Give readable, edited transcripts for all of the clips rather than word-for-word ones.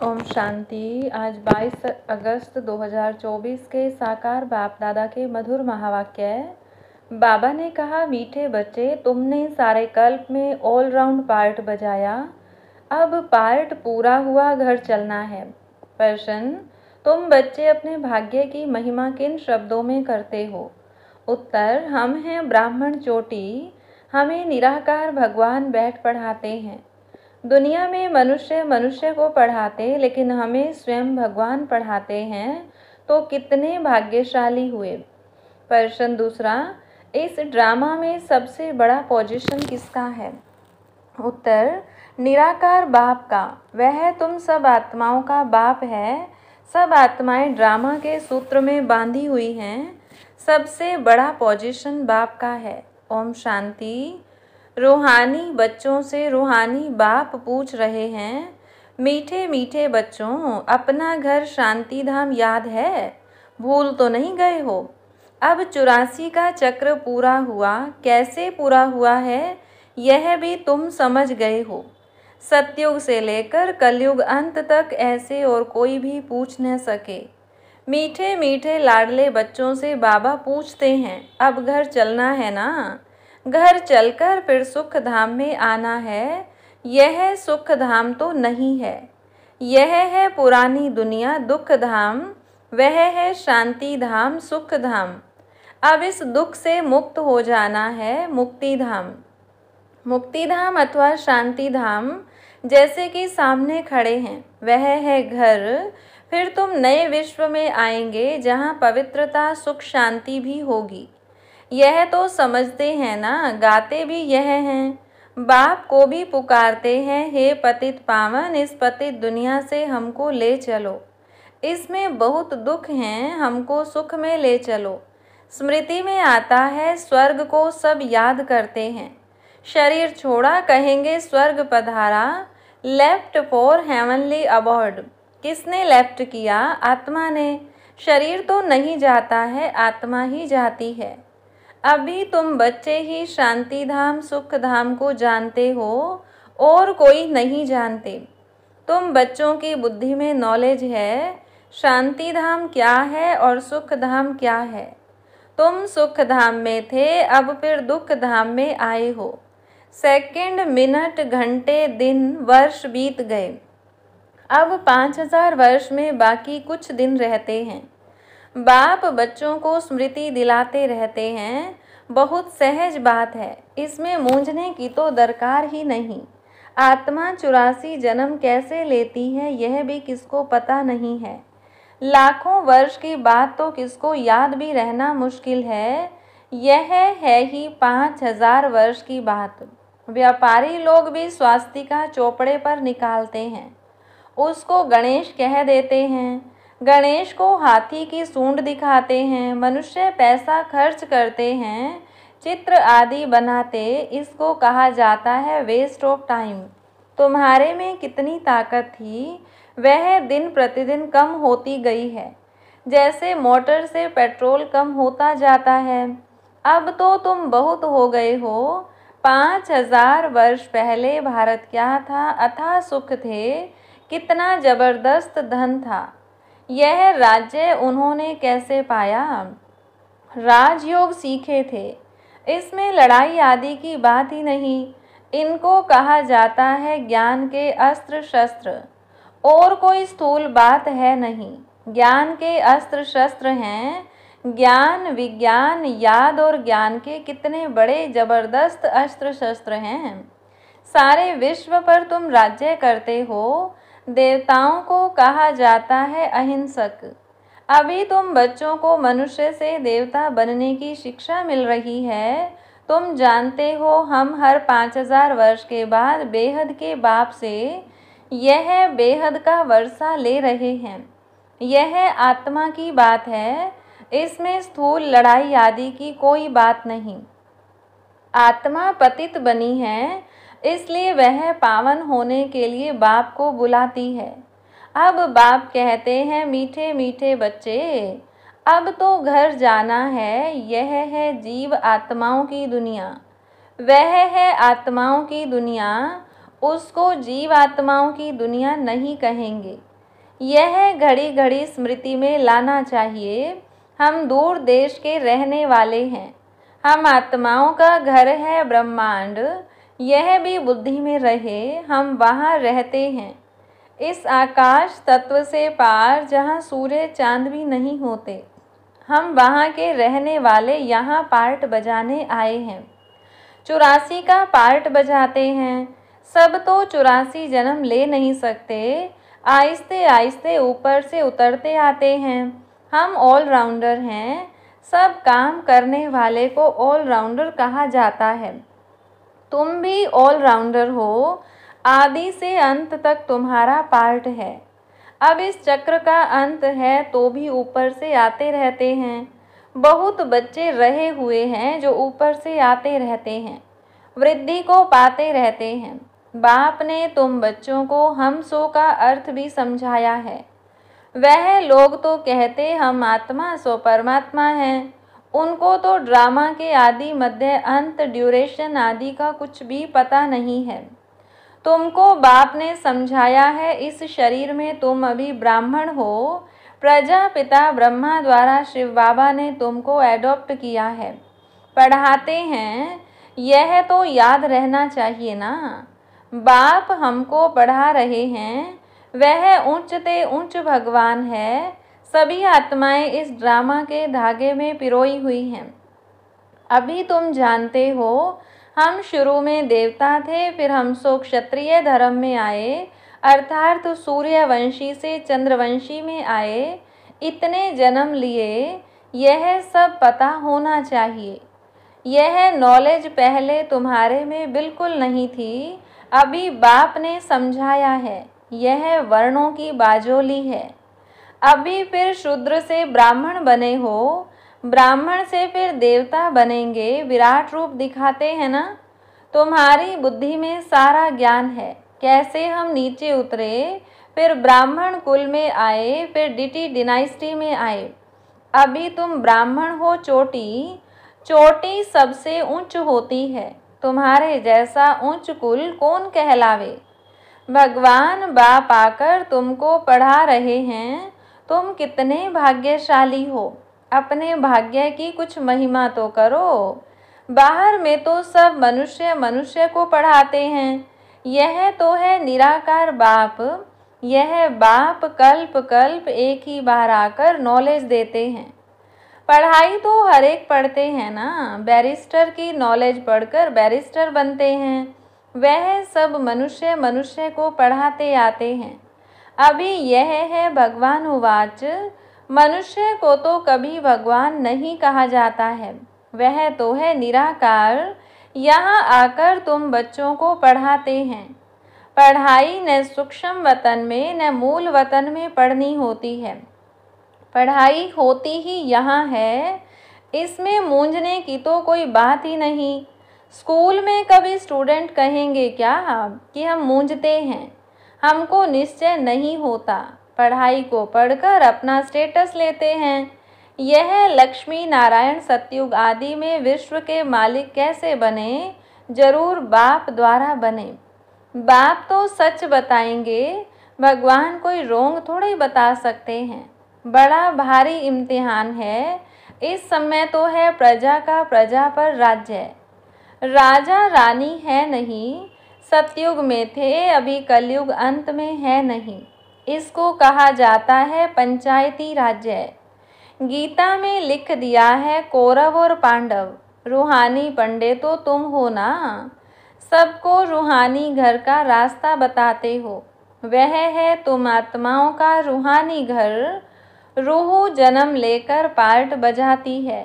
ओम शांति। आज 22 अगस्त 2024 के साकार बाप दादा के मधुर महावाक्य है। बाबा ने कहा, मीठे बच्चे, तुमने सारे कल्प में ऑलराउंड पार्ट बजाया, अब पार्ट पूरा हुआ, घर चलना है। प्रश्न, तुम बच्चे अपने भाग्य की महिमा किन शब्दों में करते हो? उत्तर, हम हैं ब्राह्मण चोटी, हमें निराकार भगवान बैठ पढ़ाते हैं। दुनिया में मनुष्य मनुष्य को पढ़ाते, लेकिन हमें स्वयं भगवान पढ़ाते हैं, तो कितने भाग्यशाली हुए। प्रश्न दूसरा, इस ड्रामा में सबसे बड़ा पोजीशन किसका है? उत्तर, निराकार बाप का। वह तुम सब आत्माओं का बाप है। सब आत्माएं ड्रामा के सूत्र में बांधी हुई हैं। सबसे बड़ा पोजीशन बाप का है। ओम शांति। रूहानी बच्चों से रूहानी बाप पूछ रहे हैं, मीठे मीठे बच्चों, अपना घर शांति धाम याद है? भूल तो नहीं गए हो? अब 84 का चक्र पूरा हुआ। कैसे पूरा हुआ है यह भी तुम समझ गए हो। सतयुग से लेकर कलयुग अंत तक ऐसे और कोई भी पूछ न सके। मीठे मीठे लाडले बच्चों से बाबा पूछते हैं, अब घर चलना है ना? घर चलकर फिर सुख धाम में आना है। यह सुख धाम तो नहीं है, यह है पुरानी दुनिया दुख धाम। वह है शांति धाम सुख धाम। अब इस दुख से मुक्त हो जाना है, मुक्ति धाम। मुक्ति धाम अथवा शांति धाम जैसे कि सामने खड़े हैं, वह है घर। फिर तुम नए विश्व में आएंगे जहाँ पवित्रता सुख शांति भी होगी। यह तो समझते हैं ना, गाते भी यह हैं। बाप को भी पुकारते हैं, हे पतित पावन, इस पतित दुनिया से हमको ले चलो। इसमें बहुत दुख हैं, हमको सुख में ले चलो। स्मृति में आता है, स्वर्ग को सब याद करते हैं। शरीर छोड़ा कहेंगे स्वर्ग पधारा। Left for heavenly abode. किसने लेफ्ट किया? आत्मा ने। शरीर तो नहीं जाता है, आत्मा ही जाती है। अभी तुम बच्चे ही शांति धाम सुख धाम को जानते हो, और कोई नहीं जानते। तुम बच्चों की बुद्धि में नॉलेज है, शांति धाम क्या है और सुख धाम क्या है। तुम सुख धाम में थे, अब फिर दुख धाम में आए हो। सेकंड, मिनट, घंटे, दिन, वर्ष बीत गए। अब 5000 वर्ष में बाकी कुछ दिन रहते हैं। बाप बच्चों को स्मृति दिलाते रहते हैं। बहुत सहज बात है, इसमें मूंझने की तो दरकार ही नहीं। आत्मा 84 जन्म कैसे लेती है यह भी किसको पता नहीं है। लाखों वर्ष की बात तो किसको याद भी रहना मुश्किल है। यह है ही 5000 वर्ष की बात। व्यापारी लोग भी स्वास्तिका चौपड़े पर निकालते हैं, उसको गणेश कह देते हैं। गणेश को हाथी की सूंड दिखाते हैं। मनुष्य पैसा खर्च करते हैं, चित्र आदि बनाते, इसको कहा जाता है वेस्ट ऑफ टाइम। तुम्हारे में कितनी ताकत थी, वह दिन प्रतिदिन कम होती गई है। जैसे मोटर से पेट्रोल कम होता जाता है। अब तो तुम बहुत हो गए हो। 5000 वर्ष पहले भारत क्या था? अथाह सुख थे, कितना जबरदस्त धन था। यह राज्य उन्होंने कैसे पाया? राजयोग सीखे थे। इसमें लड़ाई आदि की बात ही नहीं। इनको कहा जाता है ज्ञान के अस्त्र शस्त्र, और कोई स्थूल बात है नहीं। ज्ञान के अस्त्र शस्त्र हैं। ज्ञान, विज्ञान, याद और ज्ञान के कितने बड़े जबरदस्त अस्त्र शस्त्र हैं। सारे विश्व पर तुम राज्य करते हो। देवताओं को कहा जाता है अहिंसक। अभी तुम बच्चों को मनुष्य से देवता बनने की शिक्षा मिल रही है। तुम जानते हो, हम हर 5000 वर्ष के बाद बेहद के बाप से यह बेहद का वर्षा ले रहे हैं। यह आत्मा की बात है, इसमें स्थूल लड़ाई आदि की कोई बात नहीं। आत्मा पतित बनी है, इसलिए वह पावन होने के लिए बाप को बुलाती है। अब बाप कहते हैं, मीठे मीठे बच्चे, अब तो घर जाना है। यह है जीव आत्माओं की दुनिया, वह है आत्माओं की दुनिया। उसको जीव आत्माओं की दुनिया नहीं कहेंगे। यह घड़ी घड़ी स्मृति में लाना चाहिए। हम दूर देश के रहने वाले हैं। हम आत्माओं का घर है ब्रह्मांड। यह भी बुद्धि में रहे, हम वहाँ रहते हैं। इस आकाश तत्व से पार जहाँ सूर्य चांद भी नहीं होते, हम वहाँ के रहने वाले यहाँ पार्ट बजाने आए हैं। 84 का पार्ट बजाते हैं। सब तो 84 जन्म ले नहीं सकते, आहिस्ते आहिस्ते ऊपर से उतरते आते हैं। हम ऑलराउंडर हैं। सब काम करने वाले को ऑलराउंडर कहा जाता है। तुम भी ऑलराउंडर हो। आदि से अंत तक तुम्हारा पार्ट है। अब इस चक्र का अंत है तो भी ऊपर से आते रहते हैं। बहुत बच्चे रहे हुए हैं जो ऊपर से आते रहते हैं, वृद्धि को पाते रहते हैं। बाप ने तुम बच्चों को हम सो का अर्थ भी समझाया है। वह लोग तो कहते हम आत्मा सो परमात्मा हैं। उनको तो ड्रामा के आदि मध्य अंत ड्यूरेशन आदि का कुछ भी पता नहीं है। तुमको बाप ने समझाया है। इस शरीर में तुम अभी ब्राह्मण हो। प्रजापिता ब्रह्मा द्वारा शिव बाबा ने तुमको एडॉप्ट किया है, पढ़ाते हैं। यह तो याद रहना चाहिए ना। बाप हमको पढ़ा रहे हैं। वह ऊंचते ऊंच भगवान है। सभी आत्माएं इस ड्रामा के धागे में पिरोई हुई हैं। अभी तुम जानते हो, हम शुरू में देवता थे, फिर हम सो क्षत्रिय धर्म में आए, अर्थात तो सूर्यवंशी से चंद्रवंशी में आए। इतने जन्म लिए, यह सब पता होना चाहिए। यह नॉलेज पहले तुम्हारे में बिल्कुल नहीं थी, अभी बाप ने समझाया है। यह वर्णों की बाजोली है। अभी फिर शूद्र से ब्राह्मण बने हो, ब्राह्मण से फिर देवता बनेंगे, विराट रूप दिखाते हैं ना। तुम्हारी बुद्धि में सारा ज्ञान है। कैसे हम नीचे उतरे, फिर ब्राह्मण कुल में आए, फिर डिटी डिनाइस्टी में आए। अभी तुम ब्राह्मण हो। चोटी चोटी सबसे ऊंच होती है। तुम्हारे जैसा ऊंच कुल कौन कहलावे। भगवान बाप आकर तुमको पढ़ा रहे हैं। तुम कितने भाग्यशाली हो। अपने भाग्य की कुछ महिमा तो करो। बाहर में तो सब मनुष्य मनुष्य को पढ़ाते हैं। यह तो है निराकार बाप। यह बाप कल्प कल्प एक ही बार आकर नॉलेज देते हैं। पढ़ाई तो हर एक पढ़ते हैं ना। बैरिस्टर की नॉलेज पढ़कर बैरिस्टर बनते हैं। वह सब मनुष्य मनुष्य को पढ़ाते आते हैं। अभी यह है भगवान उवाच। मनुष्य को तो कभी भगवान नहीं कहा जाता है। वह तो है निराकार। यहाँ आकर तुम बच्चों को पढ़ाते हैं। पढ़ाई न सूक्ष्म वतन में न मूल वतन में पढ़नी होती है। पढ़ाई होती ही यहाँ है। इसमें मूंझने की तो कोई बात ही नहीं। स्कूल में कभी स्टूडेंट कहेंगे क्या कि हम मूंझते हैं। हमको निश्चय नहीं होता। पढ़ाई को पढ़कर अपना स्टेटस लेते हैं। यह लक्ष्मी नारायण सतयुग आदि में विश्व के मालिक कैसे बने, जरूर बाप द्वारा बने। बाप तो सच बताएंगे। भगवान कोई रोंग थोड़े बता सकते हैं। बड़ा भारी इम्तिहान है। इस समय तो है प्रजा का प्रजा पर राज्य। राजा रानी है नहीं। सतयुग में थे, अभी कलयुग अंत में है नहीं। इसको कहा जाता है पंचायती राज्य। गीता में लिख दिया है कौरव और पांडव। रूहानी पंडित तो तुम हो ना। सबको रूहानी घर का रास्ता बताते हो। वह है तुम आत्माओं का रूहानी घर। रूह जन्म लेकर पार्ट बजाती है।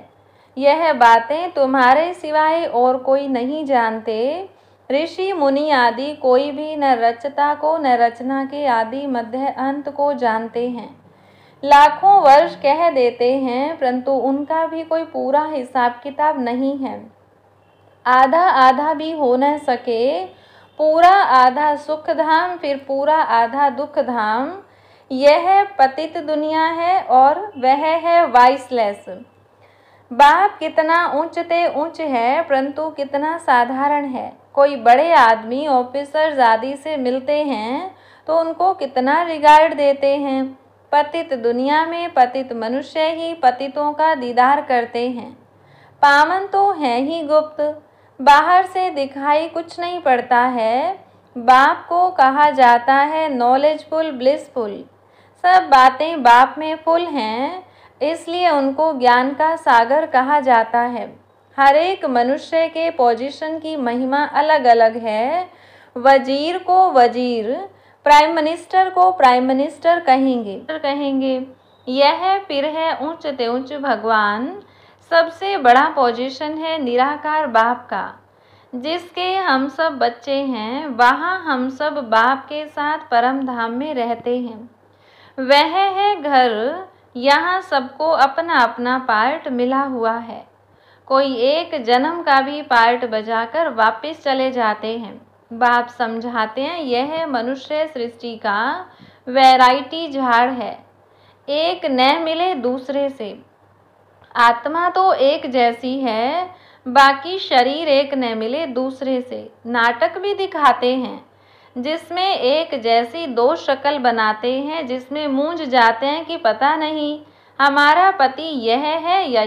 यह बातें तुम्हारे सिवाय और कोई नहीं जानते। ऋषि मुनि आदि कोई भी न रचता को न रचना के आदि मध्य अंत को जानते हैं। लाखों वर्ष कह देते हैं, परंतु उनका भी कोई पूरा हिसाब किताब नहीं है। आधा आधा भी हो न सके। पूरा आधा सुख धाम, फिर पूरा आधा दुख धाम। यह पतित दुनिया है और वह है वाइसलेस। बाप कितना ऊंचते ऊंच है, परंतु कितना साधारण है। कोई बड़े आदमी ऑफिसर्स आदि से मिलते हैं तो उनको कितना रिगार्ड देते हैं। पतित दुनिया में पतित मनुष्य ही पतितों का दीदार करते हैं। पावन तो हैं ही गुप्त, बाहर से दिखाई कुछ नहीं पड़ता है। बाप को कहा जाता है नॉलेजफुल ब्लिसफुल। सब बातें बाप में फुल हैं, इसलिए उनको ज्ञान का सागर कहा जाता है। हर एक मनुष्य के पोजीशन की महिमा अलग अलग है। वजीर को वजीर, प्राइम मिनिस्टर को प्राइम मिनिस्टर कहेंगे। यह फिर है ऊंच ते ऊंच भगवान। सबसे बड़ा पोजीशन है निराकार बाप का। जिसके हम सब बच्चे हैं, वहाँ हम सब बाप के साथ परम धाम में रहते हैं। वह है घर, यहाँ सबको अपना अपना पार्ट मिला हुआ है। कोई एक जन्म का भी पार्ट बजाकर वापस चले जाते हैं। बाप समझाते हैं यह मनुष्य सृष्टि का वैरायटी झाड़ है, एक न मिले दूसरे से। आत्मा तो एक जैसी है, बाकी शरीर एक न मिले दूसरे से। नाटक भी दिखाते हैं जिसमें एक जैसी दो शक्ल बनाते हैं, जिसमें मूंझ जाते हैं कि पता नहीं हमारा पति यह है या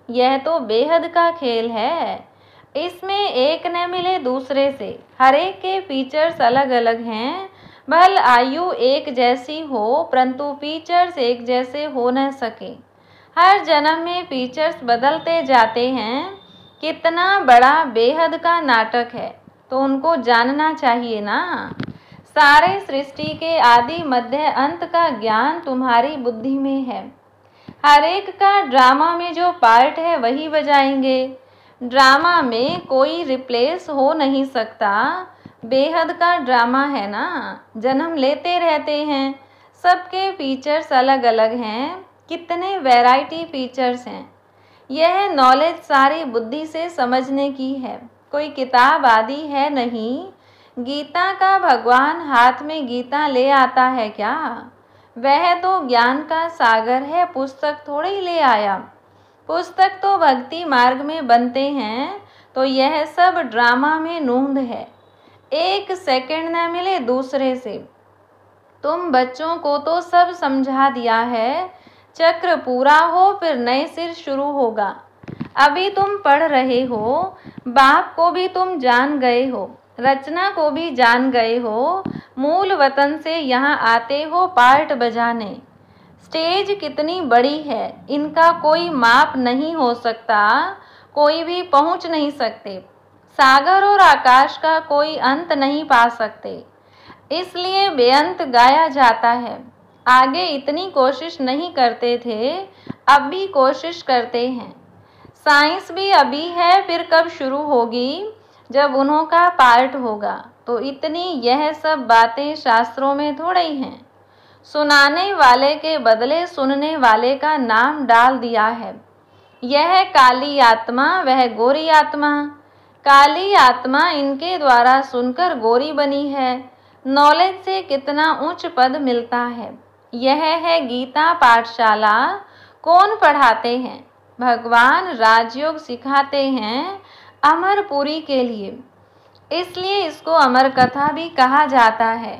यह तो बेहद का खेल है। इसमें एक न मिले दूसरे से। हर एक के फीचर्स अलग अलग हैं। भल आयु एक जैसी हो, परंतु फीचर्स एक जैसे हो न सके। हर जन्म में फीचर्स बदलते जाते हैं। कितना बड़ा बेहद का नाटक है, तो उनको जानना चाहिए ना। सारे सृष्टि के आदि मध्य अंत का ज्ञान तुम्हारी बुद्धि में है। हर एक का ड्रामा में जो पार्ट है वही बजाएंगे। ड्रामा में कोई रिप्लेस हो नहीं सकता। बेहद का ड्रामा है ना, जन्म लेते रहते हैं। सबके फीचर्स अलग अलग हैं। कितने वैरायटी फीचर्स हैं। यह नॉलेज सारी बुद्धि से समझने की है, कोई किताब आदि है नहीं। गीता का भगवान हाथ में गीता ले आता है क्या? वह तो ज्ञान का सागर है, पुस्तक थोड़ी ले आया। पुस्तक तो भक्ति मार्ग में बनते हैं, तो यह सब ड्रामा में नूंद है। एक सेकंड न मिले दूसरे से। तुम बच्चों को तो सब समझा दिया है। चक्र पूरा हो फिर नए सिर शुरू होगा। अभी तुम पढ़ रहे हो, बाप को भी तुम जान गए हो, रचना को भी जान गए हो। मूल वतन से यहाँ आते हो पार्ट बजाने। स्टेज कितनी बड़ी है, इनका कोई माप नहीं हो सकता, कोई भी पहुँच नहीं सकते। सागर और आकाश का कोई अंत नहीं पा सकते, इसलिए बेअंत गाया जाता है। आगे इतनी कोशिश नहीं करते थे, अब भी कोशिश करते हैं। साइंस भी अभी है, फिर कब शुरू होगी? जब उन्हों का पार्ट होगा। तो इतनी यह सब बातें शास्त्रों में थोड़ी हैं। सुनाने वाले के बदले सुनने वाले का नाम डाल दिया है। यह काली आत्मा, वह गोरी आत्मा। काली आत्मा इनके द्वारा सुनकर गोरी बनी है। नॉलेज से कितना उच्च पद मिलता है। यह है गीता पाठशाला। कौन पढ़ाते हैं? भगवान राजयोग सिखाते हैं अमरपुरी के लिए, इसलिए इसको अमर कथा भी कहा जाता है।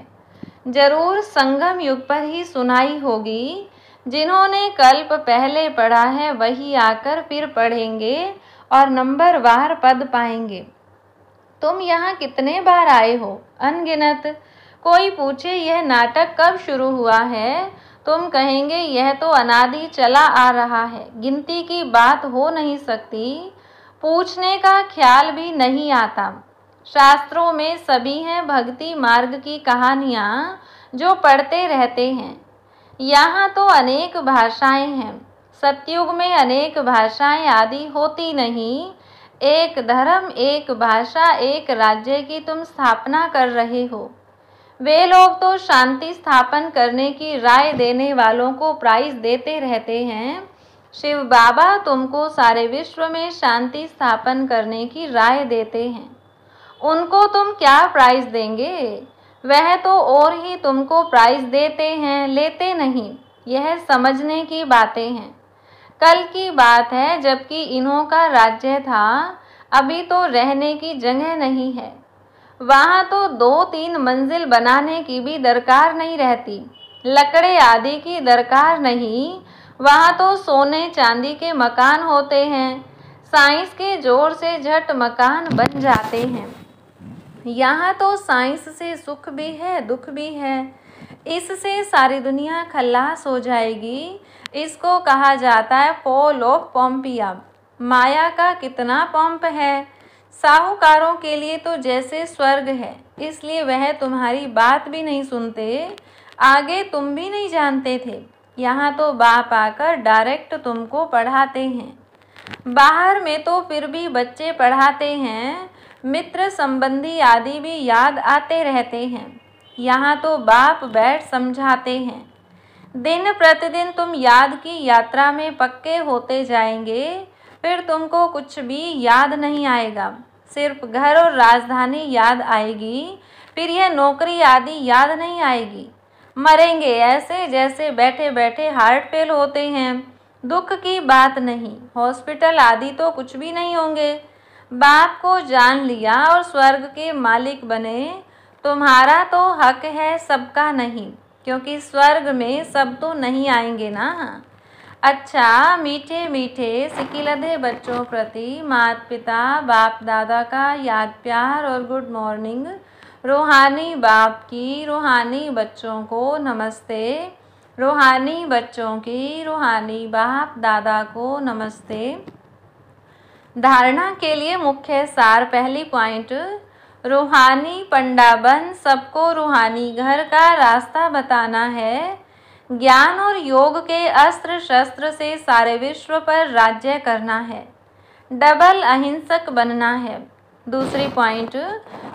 जरूर संगम युग पर ही सुनाई होगी। जिन्होंने कल्प पहले पढ़ा है वही आकर फिर पढ़ेंगे और नंबरवार पद पाएंगे। तुम यहाँ कितने बार आए हो? अनगिनत। कोई पूछे यह नाटक कब शुरू हुआ है, तुम कहेंगे यह तो अनादि चला आ रहा है, गिनती की बात हो नहीं सकती, पूछने का ख्याल भी नहीं आता। शास्त्रों में सभी हैं भक्ति मार्ग की कहानियाँ जो पढ़ते रहते हैं। यहाँ तो अनेक भाषाएं हैं। सतयुग में अनेक भाषाएं आदि होती नहीं। एक धर्म, एक भाषा, एक राज्य की तुम स्थापना कर रहे हो। वे लोग तो शांति स्थापन करने की राय देने वालों को प्राइज देते रहते हैं। शिव बाबा तुमको सारे विश्व में शांति स्थापन करने की राय देते हैं। उनको तुम क्या प्राइज देंगे? वह तो और ही तुमको प्राइज देते हैं, लेते नहीं। यह समझने की बातें हैं। कल की बात है, जबकि इन्हों का राज्य था। अभी तो रहने की जगह नहीं है। वहाँ तो 2-3 मंजिल बनाने की भी दरकार नहीं रहती, लकड़े आदि की दरकार नहीं। वहाँ तो सोने चांदी के मकान होते हैं, साइंस के जोर से झट मकान बन जाते हैं। यहाँ तो साइंस से सुख भी है दुख भी है। इससे सारी दुनिया खल्लास हो जाएगी। इसको कहा जाता है फॉल ऑफ पोम्पिया। माया का कितना पंप है। साहूकारों के लिए तो जैसे स्वर्ग है, इसलिए वह तुम्हारी बात भी नहीं सुनते। आगे तुम भी नहीं जानते थे, यहाँ तो बाप आकर डायरेक्ट तुमको पढ़ाते हैं। बाहर में तो फिर भी बच्चे पढ़ाते हैं, मित्र संबंधी आदि भी याद आते रहते हैं। यहाँ तो बाप बैठ समझाते हैं। दिन प्रतिदिन तुम याद की यात्रा में पक्के होते जाएंगे, फिर तुमको कुछ भी याद नहीं आएगा। सिर्फ घर और राजधानी याद आएगी, फिर यह नौकरी आदि याद नहीं आएगी। मरेंगे ऐसे जैसे बैठे बैठे हार्ट फेल होते हैं। दुख की बात नहीं, हॉस्पिटल आदि तो कुछ भी नहीं होंगे। बाप को जान लिया और स्वर्ग के मालिक बने। तुम्हारा तो हक है, सबका नहीं, क्योंकि स्वर्ग में सब तो नहीं आएंगे ना। अच्छा, मीठे मीठे सिकिलधे बच्चों प्रति माता पिता बाप दादा का याद प्यार और गुड मॉर्निंग। रूहानी बाप की रूहानी बच्चों को नमस्ते। रूहानी बच्चों की रूहानी बाप दादा को नमस्ते। धारणा के लिए मुख्य सार। पहली पॉइंट, रूहानी पंडा बन सबको रूहानी घर का रास्ता बताना है। ज्ञान और योग के अस्त्र शस्त्र से सारे विश्व पर राज्य करना है। डबल अहिंसक बनना है। दूसरी पॉइंट,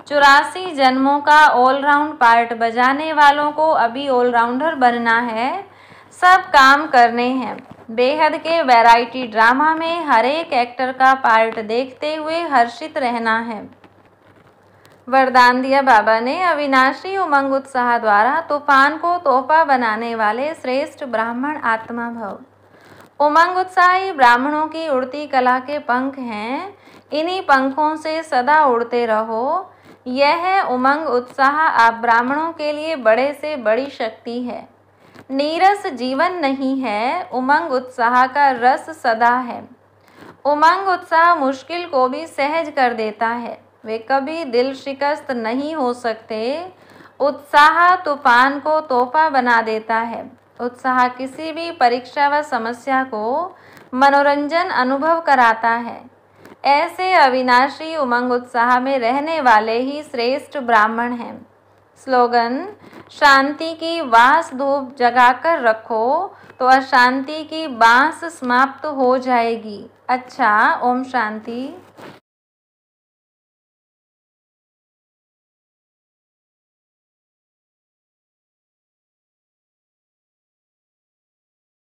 84 जन्मों का ऑलराउंड पार्ट बजाने वालों को अभी ऑलराउंडर बनना है। सब काम करने हैं। बेहद के वैरायटी ड्रामा में हर एक एक्टर का पार्ट देखते हुए हर्षित रहना है। वरदान दिया बाबा ने। अविनाशी उमंग उत्साह द्वारा तूफान को तोहफा बनाने वाले श्रेष्ठ ब्राह्मण आत्मा भव। उमंग उत्साही ब्राह्मणों की उड़ती कला के पंख हैं। इन्हीं पंखों से सदा उड़ते रहो। यह उमंग उत्साह आप ब्राह्मणों के लिए बड़े से बड़ी शक्ति है। नीरस जीवन नहीं है, उमंग उत्साह का रस सदा है। उमंग उत्साह मुश्किल को भी सहज कर देता है। वे कभी दिल शिकस्त नहीं हो सकते। उत्साह तूफान को तोहफा बना देता है। उत्साह किसी भी परीक्षा व समस्या को मनोरंजन अनुभव कराता है। ऐसे अविनाशी उमंग उत्साह में रहने वाले ही श्रेष्ठ ब्राह्मण हैं। स्लोगन, शांति की वास धूप जगाकर रखो तो अशांति की बांस समाप्त हो जाएगी। अच्छा, ओम शांति।